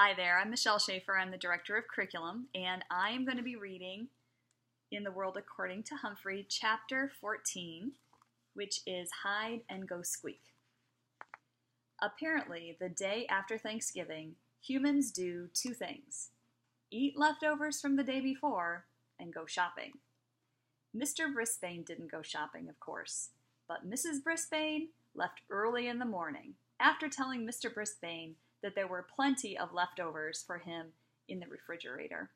Hi there, I'm Michelle Schaefer. I'm the Director of Curriculum, and I am going to be reading In the World According to Humphrey, Chapter 14, which is Hide and Go Squeak. Apparently, the day after Thanksgiving, humans do two things: eat leftovers from the day before and go shopping. Mr. Brisbane didn't go shopping, of course, but Mrs. Brisbane left early in the morning after telling Mr. Brisbane that there were plenty of leftovers for him in the refrigerator.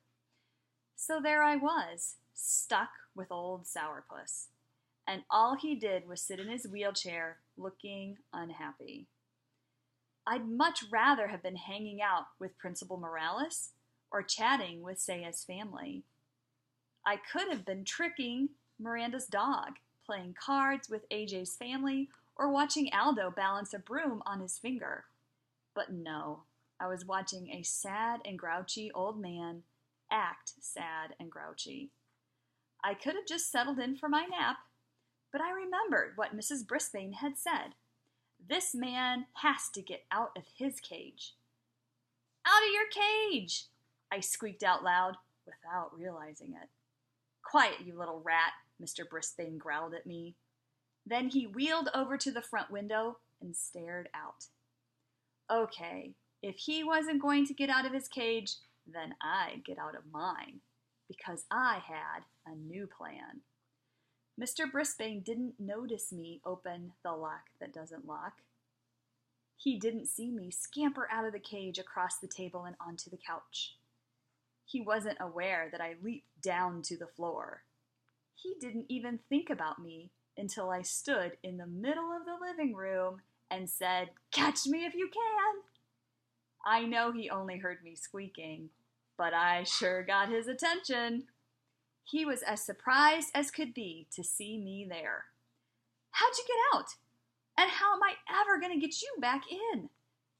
So there I was, stuck with old Sourpuss, and all he did was sit in his wheelchair looking unhappy. I'd much rather have been hanging out with Principal Morales or chatting with Saya's family. I could have been tricking Miranda's dog, playing cards with AJ's family, or watching Aldo balance a broom on his finger. But no, I was watching a sad and grouchy old man act sad and grouchy. I could have just settled in for my nap, but I remembered what Mrs. Brisbane had said. This man has to get out of his cage. Out of your cage! I squeaked out loud without realizing it. Quiet, you little rat, Mr. Brisbane growled at me. Then he wheeled over to the front window and stared out. Okay, if he wasn't going to get out of his cage, then I'd get out of mine, because I had a new plan. Mr. Brisbane didn't notice me open the lock that doesn't lock. He didn't see me scamper out of the cage across the table and onto the couch. He wasn't aware that I leaped down to the floor. He didn't even think about me until I stood in the middle of the living room and said, "Catch me if you can." I know he only heard me squeaking, but I sure got his attention. He was as surprised as could be to see me there. "How'd you get out? And how am I ever going to get you back in?"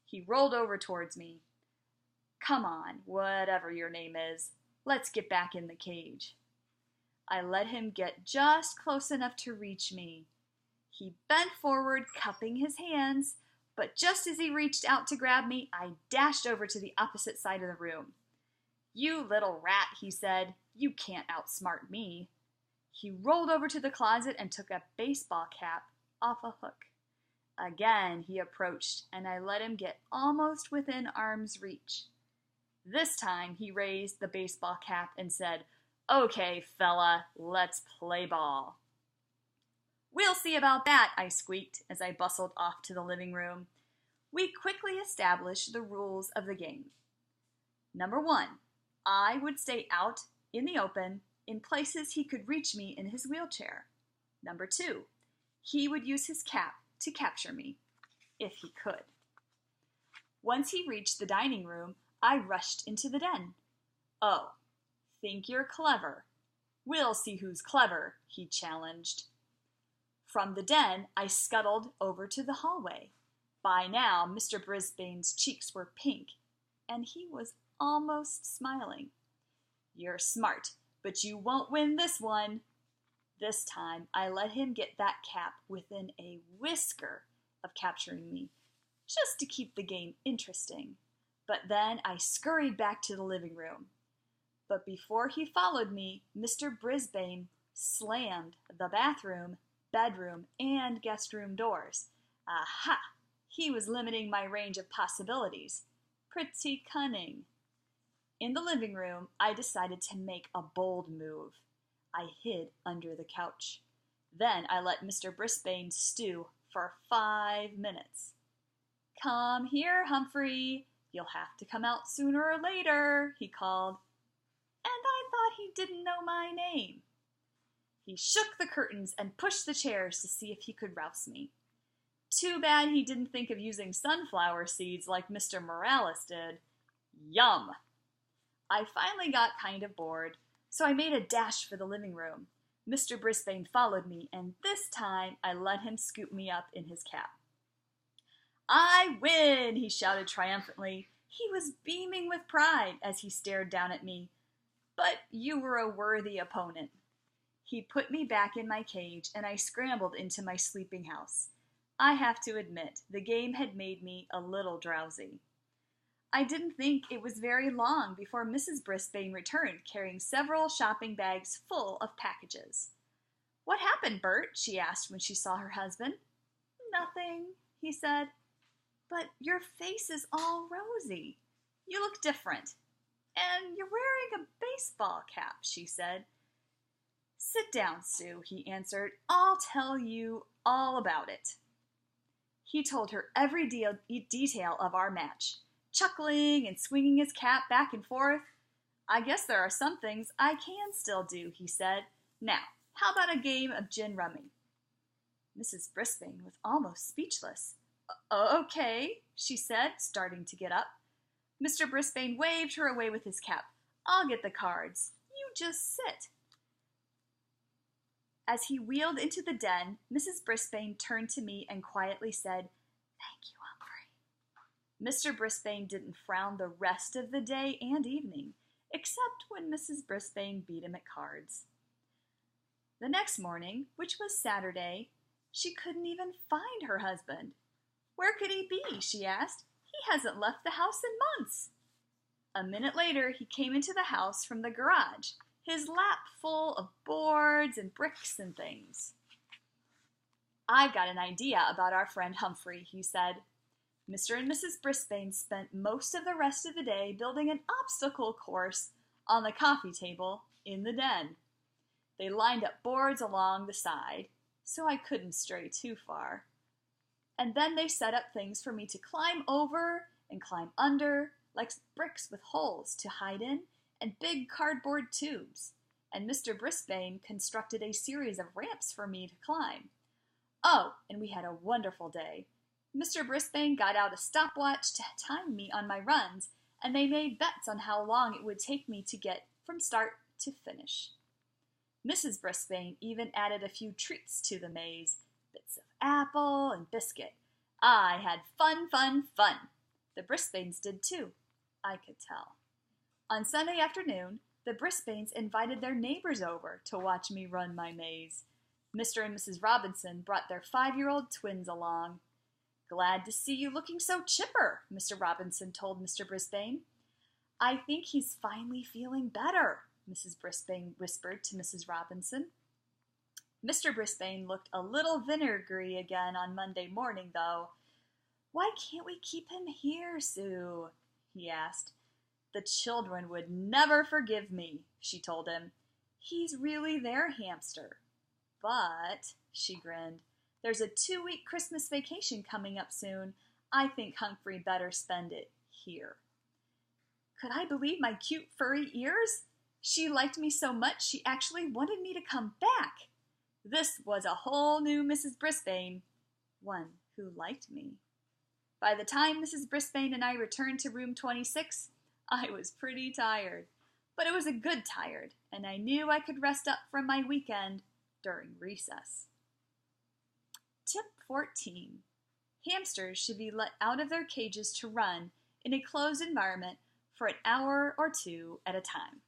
He rolled over towards me. "Come on, whatever your name is, let's get back in the cage." I let him get just close enough to reach me. He bent forward, cupping his hands, but just as he reached out to grab me, I dashed over to the opposite side of the room. "You little rat," he said, "you can't outsmart me." He rolled over to the closet and took a baseball cap off a hook. Again he approached, and I let him get almost within arm's reach. This time he raised the baseball cap and said, "Okay, fella, let's play ball." "We'll see about that," I squeaked as I bustled off to the living room. We quickly established the rules of the game. Number 1, I would stay out in the open in places he could reach me in his wheelchair. Number 2, he would use his cap to capture me, if he could. Once he reached the dining room, I rushed into the den. "Oh, think you're clever? We'll see who's clever," he challenged. From the den, I scuttled over to the hallway. By now, Mr. Brisbane's cheeks were pink, and he was almost smiling. "You're smart, but you won't win this one." This time, I let him get that cap within a whisker of capturing me, just to keep the game interesting. But then I scurried back to the living room. But before he followed me, Mr. Brisbane slammed the bathroom, bedroom, and guest room doors. Aha! He was limiting my range of possibilities. Pretty cunning. In the living room, I decided to make a bold move. I hid under the couch. Then I let Mr. Brisbane stew for 5 minutes. "Come here, Humphrey. You'll have to come out sooner or later," he called. And I thought he didn't know my name. He shook the curtains and pushed the chairs to see if he could rouse me. Too bad he didn't think of using sunflower seeds like Mr. Morales did. Yum! I finally got kind of bored, so I made a dash for the living room. Mr. Brisbane followed me, and this time I let him scoop me up in his cap. "I win!" he shouted triumphantly. He was beaming with pride as he stared down at me. "But you were a worthy opponent." He put me back in my cage, and I scrambled into my sleeping house. I have to admit, the game had made me a little drowsy. I didn't think it was very long before Mrs. Brisbane returned, carrying several shopping bags full of packages. "What happened, Bert?" she asked when she saw her husband. "Nothing," he said. "But your face is all rosy. You look different. And you're wearing a baseball cap," she said. "Sit down, Sue," he answered. "I'll tell you all about it." He told her every detail of our match, chuckling and swinging his cap back and forth. "I guess there are some things I can still do," he said. "Now, how about a game of gin rummy?" Mrs. Brisbane was almost speechless. "Okay," she said, starting to get up. Mr. Brisbane waved her away with his cap. "I'll get the cards. You just sit." As he wheeled into the den, Mrs. Brisbane turned to me and quietly said, "Thank you, Humphrey." Mr. Brisbane didn't frown the rest of the day and evening, except when Mrs. Brisbane beat him at cards. The next morning, which was Saturday, she couldn't even find her husband. "Where could he be?" she asked. "He hasn't left the house in months." A minute later, he came into the house from the garage, his lap full of boards and bricks and things. "I've got an idea about our friend Humphrey," he said. Mr. and Mrs. Brisbane spent most of the rest of the day building an obstacle course on the coffee table in the den. They lined up boards along the side, so I couldn't stray too far. And then they set up things for me to climb over and climb under, like bricks with holes to hide in and big cardboard tubes. And Mr. Brisbane constructed a series of ramps for me to climb. Oh, and we had a wonderful day. Mr. Brisbane got out a stopwatch to time me on my runs, and they made bets on how long it would take me to get from start to finish. Mrs. Brisbane even added a few treats to the maze, bits of apple and biscuit. I had fun, fun, fun. The Brisbanes did too, I could tell. On Sunday afternoon, the Brisbanes invited their neighbors over to watch me run my maze. Mr. and Mrs. Robinson brought their 5-year-old twins along. "Glad to see you looking so chipper," Mr. Robinson told Mr. Brisbane. "I think he's finally feeling better," Mrs. Brisbane whispered to Mrs. Robinson. Mr. Brisbane looked a little vinegary again on Monday morning, though. "Why can't we keep him here, Sue?" he asked. "The children would never forgive me," she told him. "He's really their hamster. But," she grinned, "there's a 2-week Christmas vacation coming up soon. I think Humphrey better spend it here." Could I believe my cute furry ears? She liked me so much she actually wanted me to come back. This was a whole new Mrs. Brisbane, one who liked me. By the time Mrs. Brisbane and I returned to room 26, I was pretty tired. But it was a good tired, and I knew I could rest up from my weekend during recess. Tip 14. Hamsters should be let out of their cages to run in a closed environment for an hour or two at a time.